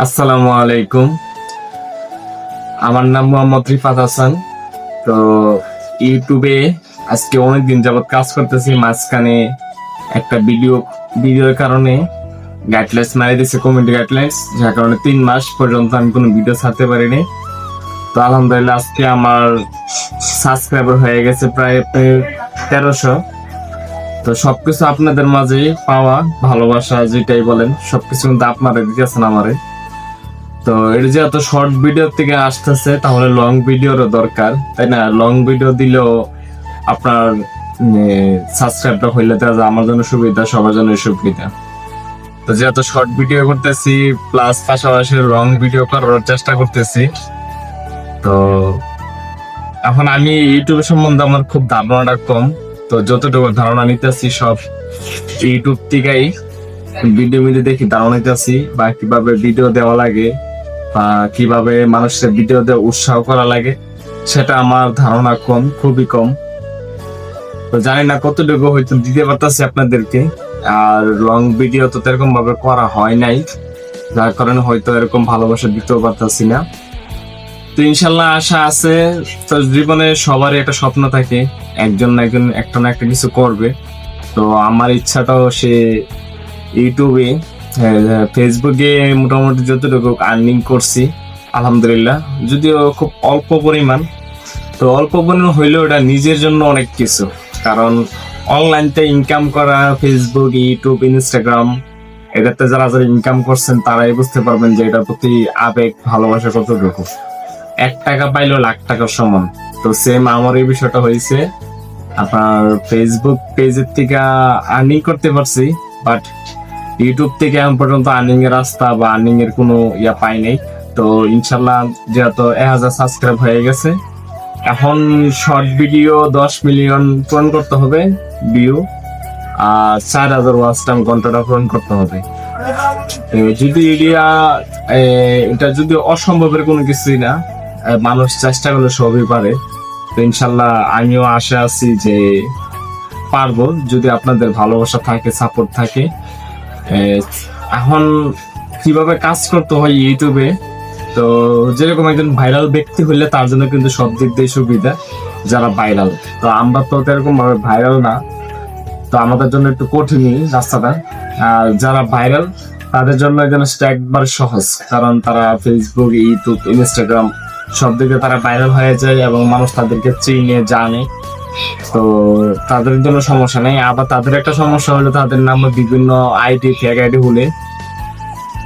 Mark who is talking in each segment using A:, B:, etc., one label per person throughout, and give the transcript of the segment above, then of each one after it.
A: আসসালামু আলাইকুম। আমার নাম মোহাম্মদ রিফাত হাসান। তো ইউটিউবে আজকে অনেকদিন যাবত কাজ করতেছি। মাঝখানে একটা ভিডিওর কারণে গাইডলাইন্স মারি দিয়েছে, কমিউনিটি গাইডলাইন্স, যার কারণে 3 মাস পর্যন্ত আমি কোনো ভিডিও ছাড়তে পারিনি। তো আলহামদুলিল্লাহ আজকে আমার সাবস্ক্রাইবার হয়ে গেছে প্রায় 1300। তো সবকিছু আপনাদের মাঝে পাওয়া, ভালোবাসা যেটাই বলেন সবকিছু কিন্তু আপনারা দিতেছেন আমারে। তো এটা যে এত শর্ট ভিডিও থেকে আসতেছে, তাহলে লং ভিডিওরও দরকার, তাই না? লং ভিডিও দিলেও আপনার সাবস্ক্রাইবটা হইলে তো আমার জন্য সুবিধা, সবার জন্য সুবিধা। তো যে এত শর্ট ভিডিও করতেছি প্লাস পাশাপাশি লং ভিডিও করার চেষ্টা করতেছি। তো এখন আমি ইউটিউব সম্বন্ধে আমার খুব ধারণাটা কম। তো যতটুকু ধারণা নিতেছি সব ইউটিউব থেকেই ভিডিও দেখি ধারণা নিতেছি, বা কিভাবে ভিডিও দেওয়া লাগে বা কিভাবে মানুষের ভিডিও দিয়ে উৎসাহ করা লাগে, সেটা আমার ধারণা কম, খুবই কম। তো জানি না কতটুকু হয়তো দিতে পারতেছি আপনাদেরকে। আর লং ভিডিও তো এরকম ভাবে করা হয় নাই, যার কারণে হয়তো এরকম ভালোবাসা দিতেও পারতেছি না। তো ইনশাল্লাহ আশা আছে। তো জীবনে সবারই একটা স্বপ্ন থাকে, একজন না একজন একটা না একটা কিছু করবে। তো আমার ইচ্ছাটাও সে ইউটিউবে, ফেসবুকে মোটামুটি যতটুকু আর্নিং করছি আলহামদুলিল্লাহ, যদিও খুব অল্প পরিমাণ। তো অল্প পরিমাণ হইলেও এটা নিজের জন্য অনেক কিছু, কারণ অনলাইনতে ইনকাম করা, ফেসবুক, ইউটিউব, ইনস্টাগ্রাম, এটাতে যারা যারা ইনকাম করছেন তারাই বুঝতে পারবেন যে এটার প্রতি আবেগ, ভালোবাসা কতটুকু। 1 টাকা পাইলেও লাখ টাকার সমান। তো সেম আমার এই বিষয়টা হয়েছে, আপনার ফেসবুক পেজের থেকে আর্নিং করতে পারছি, বাট ইউটিউব থেকে এখন পর্যন্ত আর্নিং এর রাস্তা বা আর্নিং এর কোনো পাই নাই। তো ইনশাল্লাহ যেহেতু 1000 সাবস্ক্রাইব হয়ে গেছে, এখন শর্ট ভিডিও 10 মিলিয়ন পূরণ করতে হবে ভিউ, আর 4000 ওয়াচ টাইম ঘন্টাটা পূরণ করতে হবে। যদি এটা যদি অসম্ভবের কোনো কিছুই না, মানুষ চেষ্টা করলে সবই পারে। তো ইনশাল্লাহ আমিও আশা আছি যে পারবো, যদি আপনাদের ভালোবাসা থাকে, সাপোর্ট থাকে। এখন কিভাবে কাজ করতে হয় ইউটিউবে, তো যেরকম একজন ভাইরাল ব্যক্তি হইলে তার জন্য কিন্তু সব দিক দিয়ে সুবিধা, যারা ভাইরাল। তো আমরা তো এরকম ভাবে ভাইরাল না, তো আমাদের জন্য একটু কঠিনই রাস্তাটা। আর যারা ভাইরাল তাদের জন্য জিনিসটা একবার সহজ, কারণ তারা ফেসবুক, ইউটিউব, ইনস্টাগ্রাম সব দিকে তারা ভাইরাল হয়ে যায় এবং মানুষ তাদেরকে চিনে, জানে। তো তাদের জন্য সমস্যা নেই। আবার তাদের একটা সমস্যা হলো, তাদের নামে বিভিন্ন আইডি, ফেক আইডি হলে,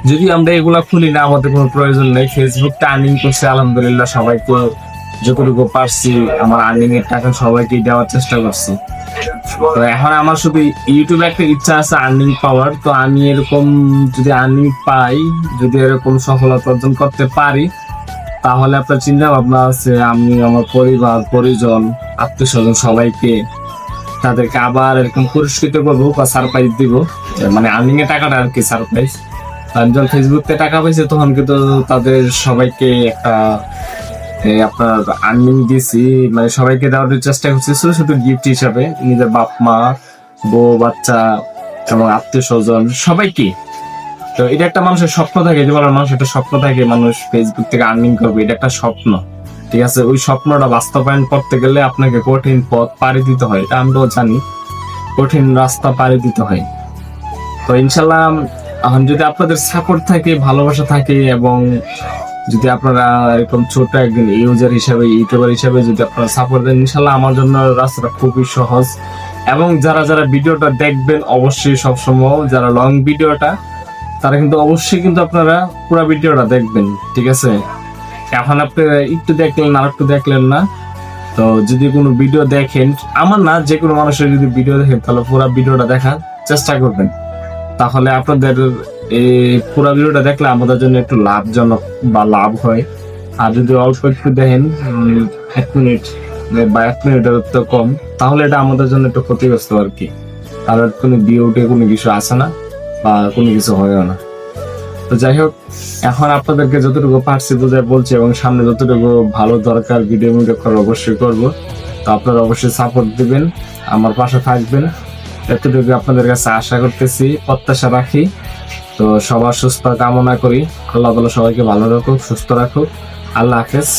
A: যদি আমরা এগুলা খুলি না, আমাদের কোনো প্রয়োজন নেই। ফেসবুকটা আর্নিং করছে আলহামদুলিল্লাহ, সবাইকে যতটুকু পারছি আমার আর্নিং এর টাকা সবাইকে দেওয়ার চেষ্টা করছি। তো এখন আমার শুধু ইউটিউবে একটা ইচ্ছা আছে আর্নিং পাওয়ার। তো আমি এরকম যদি আর্নিং পাই, যদি এরকম সফলতা অর্জন করতে পারি, তাহলে আপনার চিন্তা ভাবনা আছে আমি আমার পরিবার, পরিজন, আত্মীয় স্বজন সবাইকে তাদেরকে আবার এরকম পুরস্কৃত করবো বা সারপ্রাইজ দিব, মানে আর্নিং এর টাকাটা আর কি সারপ্রাইজ। যখন ফেসবুক থেকে টাকা পাইছে তখন কিন্তু তাদের সবাইকে একটা আপনার আর্নিং দিছি, মানে সবাইকে দেওয়ার চেষ্টা করছি ছোট ছোট গিফট হিসাবে, নিজের বাপ মা, বউ বাচ্চা এবং আত্মীয় স্বজন সবাইকে। তো এটা একটা মানুষের স্বপ্ন থাকে, যে বলার মানুষ একটা স্বপ্ন থাকে, মানুষ ফেসবুক থেকে আর্নিং করবে, এটা একটা স্বপ্ন, ঠিক আছে? ওই স্বপ্নটা বাস্তবায়ন করতে গেলে আপনাকে কঠিন পথ পাড়ি দিতে হয়, এটা আমরাও জানি, কঠিন রাস্তা পাড়ি দিতে হয়। তো ইনশাল্লাহ এখন যদি আপনাদের সাপোর্ট থাকে, ভালোবাসা থাকে, এবং যদি আপনারা এরকম ছোট একজন ইউজার হিসাবে, ইউটিউবার হিসাবে যদি আপনারা সাপোর্ট দেন, ইনশাল্লাহ আমার জন্য রাস্তাটা খুবই সহজ। এবং যারা যারা ভিডিওটা দেখবেন অবশ্যই সবসময়, যারা লং ভিডিওটা, তারা কিন্তু অবশ্যই কিন্তু আপনারা পুরো ভিডিওটা দেখবেন, ঠিক আছে? এখন আপনি একটু দেখলেন আর একটু দেখলেন না। তো যদি কোনো ভিডিও দেখেন, আমার না, যে কোনো মানুষের যদি ভিডিও দেখেন, তাহলে পুরো ভিডিওটা দেখার চেষ্টা করবেন। তাহলে আপনাদের এই পুরো ভিডিওটা দেখলে আমাদের জন্য একটু লাভজনক বা লাভ হয়। আর যদি অল্প একটু দেখেন, 1 মিনিট বা 1 মিনিটের তো কম, তাহলে এটা আমাদের জন্য একটু ক্ষতিগ্রস্ত আর কি। আর কোনো ভিডিওতে কোনো কিছু আসে না বা কোনো কিছু হয়ও না। তো যাই হোক, এখন আপনাদেরকে যতটুকু পারছি বোঝায় বলছি, এবং সামনে যতটুকু ভালো দরকার ভিডিও করা অবশ্যই করবো। তো আপনারা অবশ্যই সাপোর্ট দিবেন, আমার পাশে থাকবেন, এতটুকু আপনাদের কাছে আশা করতেছি, প্রত্যাশা রাখি। তো সবার সুস্থ কামনা করি। আল্লাহ তাআলা সবাইকে ভালো রাখুক, সুস্থ রাখুক। আল্লাহ হাফেজ।